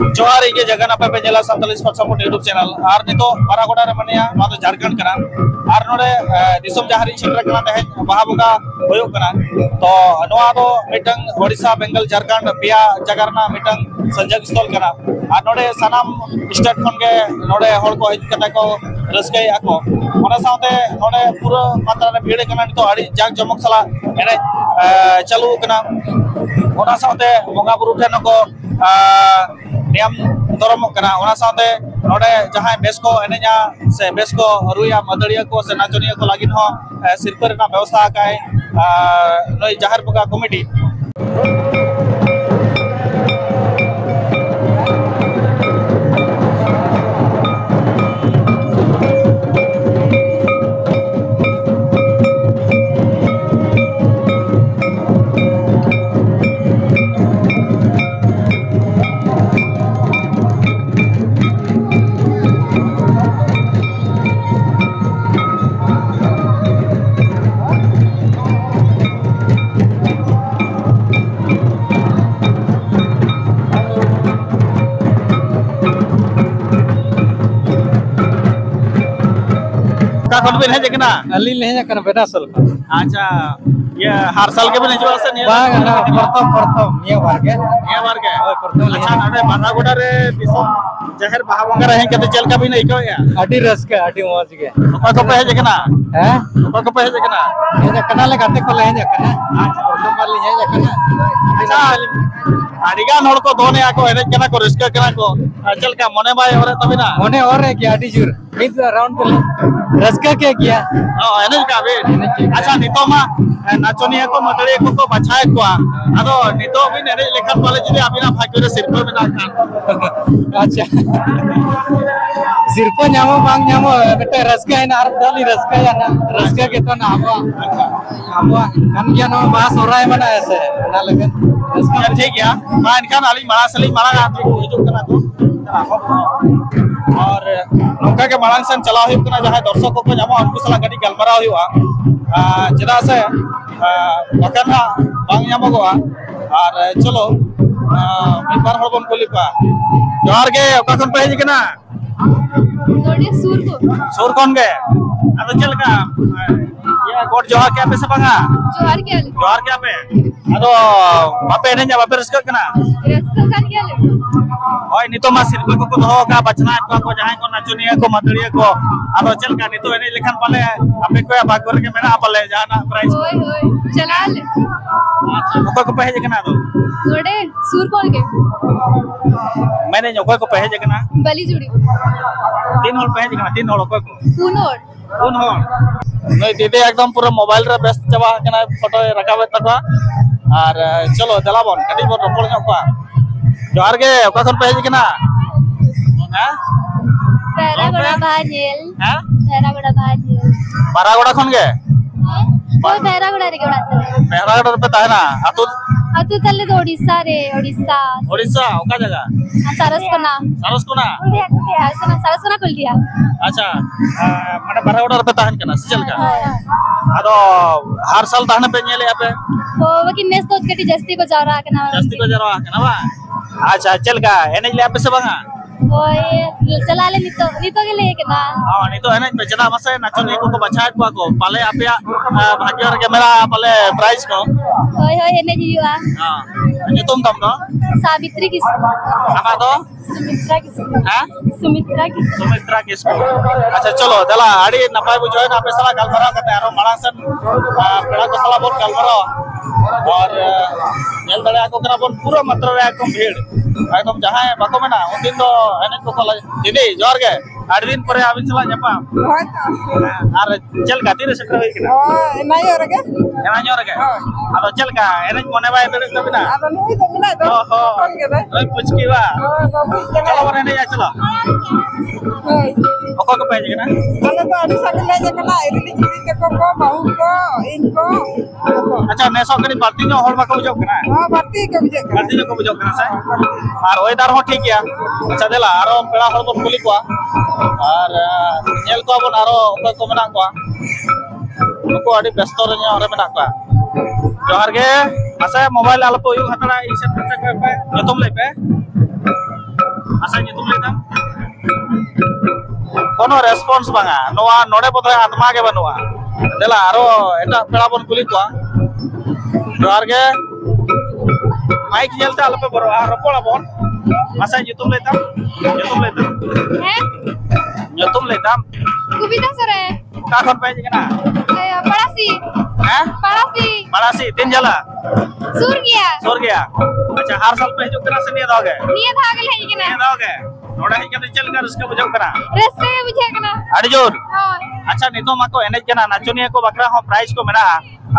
जोहार ये जगह ना पे जेला संताली स्पॉट यूट्यूब चैनल और नितो बारागोड़ा रे मनिया मा तो झारखंड कना और नोडे दिसम जहारी क्षेत्र कना तहे बाहा बुगा होयो कना तो नोआ दो मिटंग ओडिशा बेंगल झारखंड पिया जगह ना मिटंग संजय स्थल कना और नोडे सनाम स्टेट खन के नोडे हल को हिज कता को रसके आको ओना साथे नोडे पूरा मात्रा रे भीड़ कना तो आड़ी जाग जमक सला एने चालू कना ओना साथे बोंगा बुरु ठेन को नियम धर्म कना ओना साथे नोडे जहां बेस को एनेजा से बेस को रुया मदड़िया को से नाचनिया को लागिन हो सिरपर ना व्यवस्था काए नई जहार बुगा कमिटी बिन हेज कना अली ले हेज कना बेटा सल अच्छा ये हर साल के बिन हेजवा से निया बाग ना प्रथम निया बार के ओय प्रथम अच्छा नडे बारागोड़ा रे दिसम जहर बाहा बंगा रहे के चल का भी नहीं को या अडी रस के अडी मौज के ओका को पे हेज कना हैं ओका को पे हेज कना हेज कना ले गाते को ले हेज कना अच्छा प्रथम बार ले हेज कना अच्छा आडिगा नोड को दोने आको हेज कना को रिस्क कना को चल का मने बाय और तबिना मने और है कि अडी जुर मिड राउंड पे रसका के किया एने का बे अच्छा नितो मा नाचनिया को मदड़े को बचाए को आदो नितो भी नेरे लेखन वाले जदि आबिना भाग्य रे सिरपर में ना खान अच्छा सिरपर न्यामो बांग न्यामो बेटा रसका है ना आर डाली रसका या ना रसका के तो ना आबो कान क्या नो बास हो रहा है मना ऐसे ना लगन रसका ठीक है मा इनका नाली माला सली माला हिजुक कना को और नौका के मांग सन चला हुई कना जहां दर्शकों को जामा उनको सला गडी गलमरा हुआ जदा से बकन बांग यामगोआ और चलो मी बार हबन कोली पा जोहार के ओका कोन पे हिजना नोडे सूर कौन गए अब चल का ये गोट जोहार के पे से बांगा जोहार के पे अदो बापे ने बापे रस्का कना रस्का कान के ले ओय नितो मा सिरपा को दो का बचना को जहां को नाचनिया को मदड़िया को आरो चल का नितो एने लेखन पाले आपे को भागवर के मेना पाले जाना प्राइस होय चला ले अच्छा को पहे जकना दो नोडे सूर कौन के मैंने जो को पहे जकना बली जुड़ी तीन होल पहे जकना तीन होल को कौन हो नहीं दीदी एकदम पूरा मोबाइल रे व्यस्त चबा कना फोटो रखावे तका और चलो दलाबन कटी बन रोपड़ को जोहार के ओका कोन पहे जकना हां पैरा बड़ा भाजेल हां पैरा बड़ा भाजेल बारागोड़ा खन के कोई पैरा बड़ा रे पैरागोड़ा पे ताना अतु तले तो ओडिशा ओका जगह सरसकोना कुल दिया अच्छा माने बारागोड़ा पे ताहन कना चल का आदो हर साल ताहन पे नेले पे ओ वकी नेस तो कटी जस्ती को जरा कना बा अच्छा चल का एने ले पे से बांगा ओए चला ले नितो के ले कना हां नितो एने बेचना मसे नाचन को बचाए को पाले आपया भाग्य रे कैमरा पाले प्राइस को ओए एने जीवा हां ये तुम दम दो सावित्री की आमा दो सुमित्रा किसको अच्छा चलो दला आड़ी नपाय बुझो ना पे सला गलमरा करते आरो मालासन पेड़ा को सला बोल गलमरा और नेल दड़े को करा बोल पूरा मात्रा रे एकदम भीड़ एकदम जहां बाको में ना उन दिन तो एने को दीदी जोर के आठ दिन पर आबिन चला nyapam ar chel ka tire setra hoy kina enai orage ena nyor ge ado chel ka enaj mone bai dere tabina ado nui to mina do oi puchki ba chalo bone ne ya chalo oko ko pai kina ale to adi sakle je kana irili jiri te ko bau ko inko acha ne so kani barti nyo hol ba ko bujok kina barti ko bujok barti nyo ko bujok kina sai ar oi dar ho thik ya acha dela aro pela hol bon kuli kwa ar nyel ko bon aro oko ko mena kwa nuko adi besto re nya ore mena kwa johar ge asa mobile al po yu hatara iset kata ka pe nyotom le pe asa nyotom le tam kono response banga noa node bodhe atma ge banua dela aro eta pela bon kuli kwa johar ge mic jelte al pe boro aro pola bon asa nyotom le tam nyotom le tam Kubita sore. ka kon pe kena Parasi. Hah? Parasi tin jala Sur gaya. अच्छा हर साल पे जो करा से नहीं दोगे Niya thagel hai kena. नहीं दोगे नोड़ा ही कभी चल कर उसका बुझाओ करा Raska ge bujhe kena. अड़ी जोर Hoy. अच्छा नितो मा को एनएच कना नाचुनिया को बकरा हो प्राइस को मेना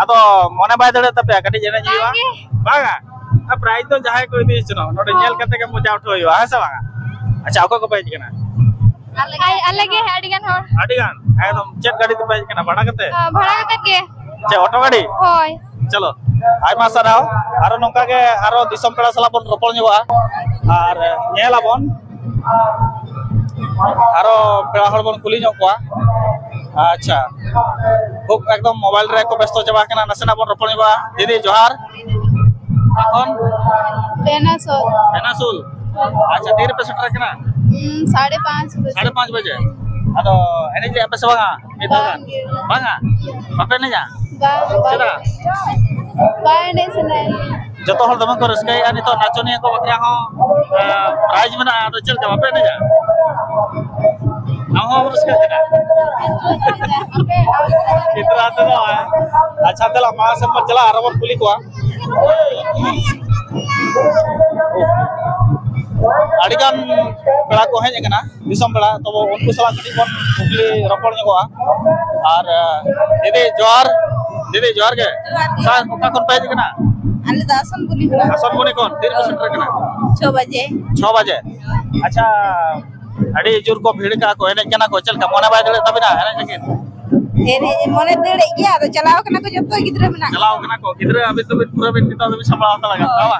अदो मोने बाय दड़े तपे कटी जेना जीवा बागा आ प्राइस तो जहां कोई दी चनो नोडे नेल कते के मजा उठो होइवा हसे बागा अच्छा ओको को पे कना Alage hai adigan hor. अडिगान एकदम चेक गाड़ी तो पे कना बड़ा कते Bhada kate ke. चे ऑटो गाड़ी Hoy. चलो आयमा साराव आरो नोका के आरो दिसम पेड़ा सला बन रोपल ᱧᱚᱜᱟ आर नेला बन आरो पेड़ा हड़ बन कुली ᱧᱚᱜ कोआ अच्छा खूब एकदम मोबाइल रे को व्यस्त चबा केना नसेना बन रोपल ᱧᱚᱜᱟ दीदी जोहार এখন बेनासुल अच्छा देर पे सेटर केना 5:30 बजे 5:30 बजे अदो एने जे पे सबा बांगा बापे ने जा चला बाय नहीं सुनाई जतो हल दम को रसकाई अनि तो नाचनिया को बकरा हो प्राइज में आ तो चल के बापे ने जा हम हो रसका देना इतना तो है अच्छा चला मां से मत चला अरबन पुली को अडिगान बेड़ा को हेज कना दिसम बेड़ा तो उनको सला कटी बन कुकली रपड़ ᱧᱚᱜᱟ और दीदी जोहार के का कोन पे कना ale dasan buli kena आसन मुनि कोन तीर को सेंटर कना 6 बजे अच्छा अड़ी जोर को भीड़ का को एने कना को चल का मोने बाय दले तबिना एने जकिन ene mone dede iya ado chalaw kena ko jotto gidra mena चलाओ कना को गिदरे अभी तो पूरा बिन तो अभी संभाल आता लगा बाबा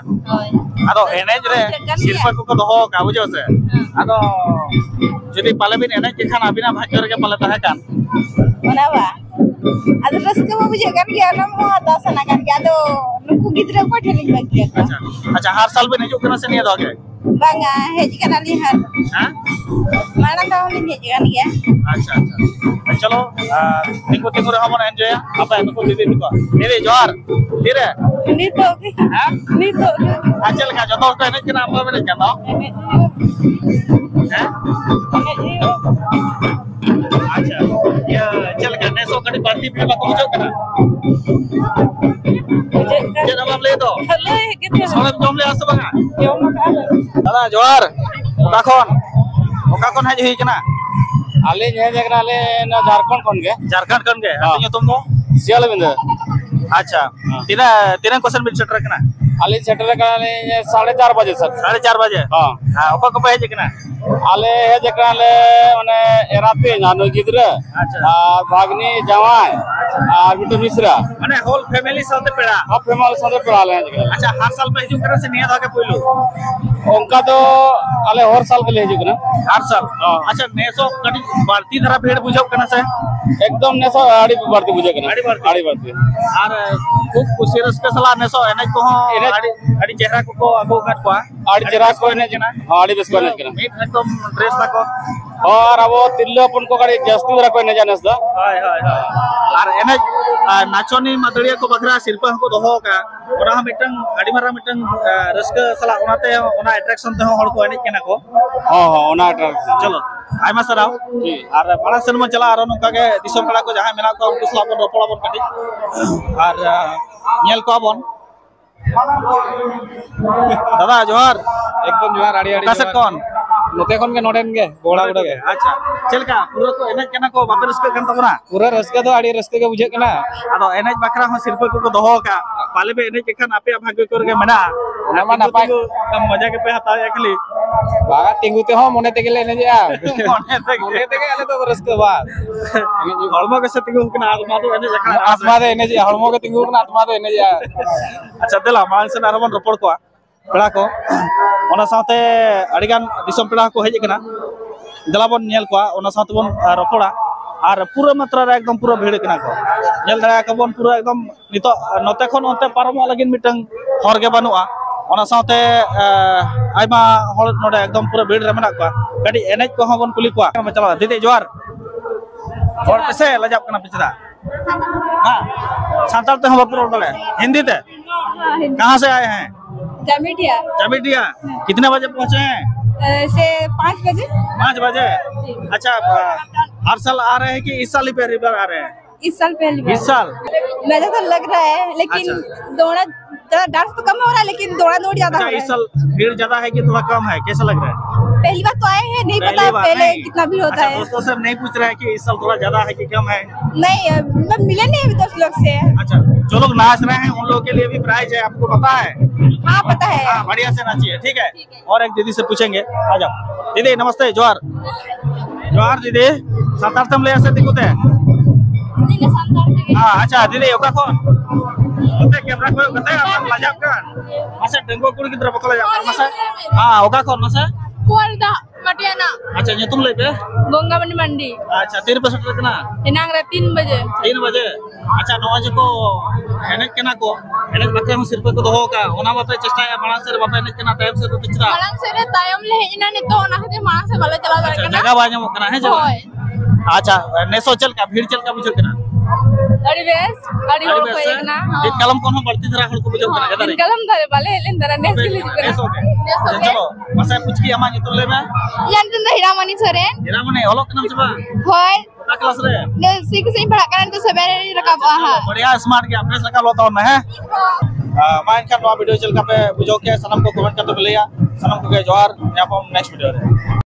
अदो एने रे सिरपा को दोहो का बुझो से अदो जदी पाले बिन एने के खाना बिना भाजर के पाले तहे कान ona ba ado raska mo buje kan ya nam mo dasana kan ya ado nuku gidra ko theli bagi अच्छा हर साल बिन हिजु कना से नहीं दोगे banga hej kana li har हां mana tahu li hej kan ya अच्छा चलो तिंगो रे हमन एंजॉय apa नको दीदी जोहार धीरे ni to हां ni to अच्छा लगा जतो को एने कना हम में कना हैं अच्छा ये चल के नेसो कड़ी पार्टी पे को बुझो कना जे नम ले दो le gitu सोलम जम ले आस बगा yo makan दादा जोहार ओका कोन हज हुई कना आले जे जगरा आले ना झारखंड कोन गे अतियो तुमको सियाल बिंद अच्छा तीन क्वेश्चन बिन सेटर कना आले सेटर कराले 4:30 बजे सर 4:30 बजे हां ओका को पे कना आले हे जकराले माने एराते नानो गिदरा अच्छा और भागनी जवाई और बिटू मिश्रा माने होल फैमिली साथे पेड़ा अब फेमस साथे पड़ाले जकरा अच्छा हर साल पे हिजु करे से निया धागे पहिलो उनका तो आले हर साल के ले हिजु कना हर साल अच्छा नेसो कडी बाल्टी धरा भेड़ बुझाव कना से एकदम नेसो आड़ी बढ़ती बुझे कना आड़ी बढ़ती और खूब खुशी रस के सला नेसो एने को आड़ी चेहरा को अगो काट को आड़ी चेहरा को ने जना आड़ी बेस को ने कना एकदम ड्रेस तको और अब तिल्लो अपन को गाड़ी जस्ती धरा को ने जानस दा हाय और एने नाचोनी मदड़िया को बकरा शिल्प को दोहो का ओना मिटंग आड़ी मारा मिटंग रस्का सला ओनाते ओना अट्रैक्शन ते हड़ को एने केना को हां ओना अट्रैक्शन चलो आयमा सराव और बड़ा सिनेमा चला और नका के दिसम पड़ा को जहां मेना को उनको सला बन रोपड़ा बन कटी और नेल को बन दादा जोहार एकदम जोहार आड़ी आड़ी कासेट कौन नोते खन के नोडेन के बोड़ा गुड़ा के अच्छा चलका पूरा को एने केना को बापे रस्के कन तबना पूरा रस्का तो आड़ी रस्के के बुझे कना आदो एने बकरा हो सिरपा को दोहो का पाले बे एने केखन आपे भाग्य कर के मेना nama napai मजा के पे हता एकली baga tinggu te ho mone te gele ne ja मने te gele to रस्के बा हळमा के से तिगु कना आत्मा तो एने जखा आत्मा दे ने जे हळमो के tinggu कना आत्मा दे ने जा अच्छा देला मान से आरबन रपड़ को पेड़ा को ओना साथे अडिगान दिसम पेड़ा को हेज कना देला बन नेल को ओना साथे बन रपड़ा और पूरा मात्रा रे एकदम पूरा भीड़ कना को नेल दरा का बन पूरा एकदम नितो नते खन ओते पारमो लगिन मिटंग हर के बनुआ ओना साथे आइमा हर नोडे एकदम पूरा भीड़ रे मेना को कडी एनेज को बन कुली को चला दीदी जोहार और पैसे लजाब कना पिछड़ा हां सांताल ते हम बापुर डले हिंदी ते कहां से आए हैं जामिटिया जामिटिया कितने बजे पहुंचे हैं से 5 बजे 5 बजे अच्छा हर साल आ रहे हैं कि इस साल ही पहली बार आ रहे हैं इस साल पहली बार इस साल मजा तो लग रहा है लेकिन दौड़ा डांस तो कम हो रहा है लेकिन दौड़ा दौड़ ज्यादा हो अच्छा रहा इस साल भीड़ ज्यादा है कि थोड़ा कम है कैसा लग रहा है पहली बार तो आए हैं नहीं पता पहले कितना भीड़ होता है दोस्तों से नहीं पूछ रहे हैं कि इस साल थोड़ा ज्यादा है कि कम है नहीं मतलब मिले नहीं अभी दोस्त लोग से अच्छा जो लोग नाच रहे हैं उन लोगों के लिए भी प्राइज है आपको पता है हाँ पता है हाँ बढ़िया से नाचिए ठीक है और एक दीदी से पूछेंगे आ जाओ दीदी नमस्ते जोहार जोहार दीदी सातारतम ले ऐसे दिखते हाँ अच्छा दीदी ओका कौन ओते कैमरा को कते अपन लाजब का मसे डेंगो कुड़ की तरफ को लाजब मसे हां ओका कौन मसे कुआरदा मटियाना अच्छा ये तुम ले पे गोंगाबंडी मंडी अच्छा 3 पैसे कितना इनांग रे 3 बजे 3 बजे अच्छा 9 बजे को एने केना को एने बके हम सिर पे को दोहो का ओना बापे चेष्टा या मानस से बापे एने केना टाइम से तो पिछरा मानस से रे तायम ले इना ने तो ओना के मानस से भले चला जाए अच्छा जगह बाजम कना है जगह अच्छा ने सोचल का भीड़ चल का बुझो कना गाड़ी बेस गाड़ी हो पे ना दिन कलम कोन बढ़ती तरह को बुझो कना जदा रे कलम धरे वाले लेन दरा नेस के लिए नेस हो गए चलो मसे पूछ की अमा तो लेबे यान तो हीरामणि सोरेन हीरामणि ओलो कना छबा होय का क्लास रे ने सीख से पढ़ा करन तो सबेरे रकब आहा बढ़िया स्मार्ट के अपने लगा लो तो ना है माइन का वीडियो चल का पे बुझो के सनम को कमेंट कर तो भैया सनम को के जोहार यहाँ पर नेक्स्ट वीडियो रे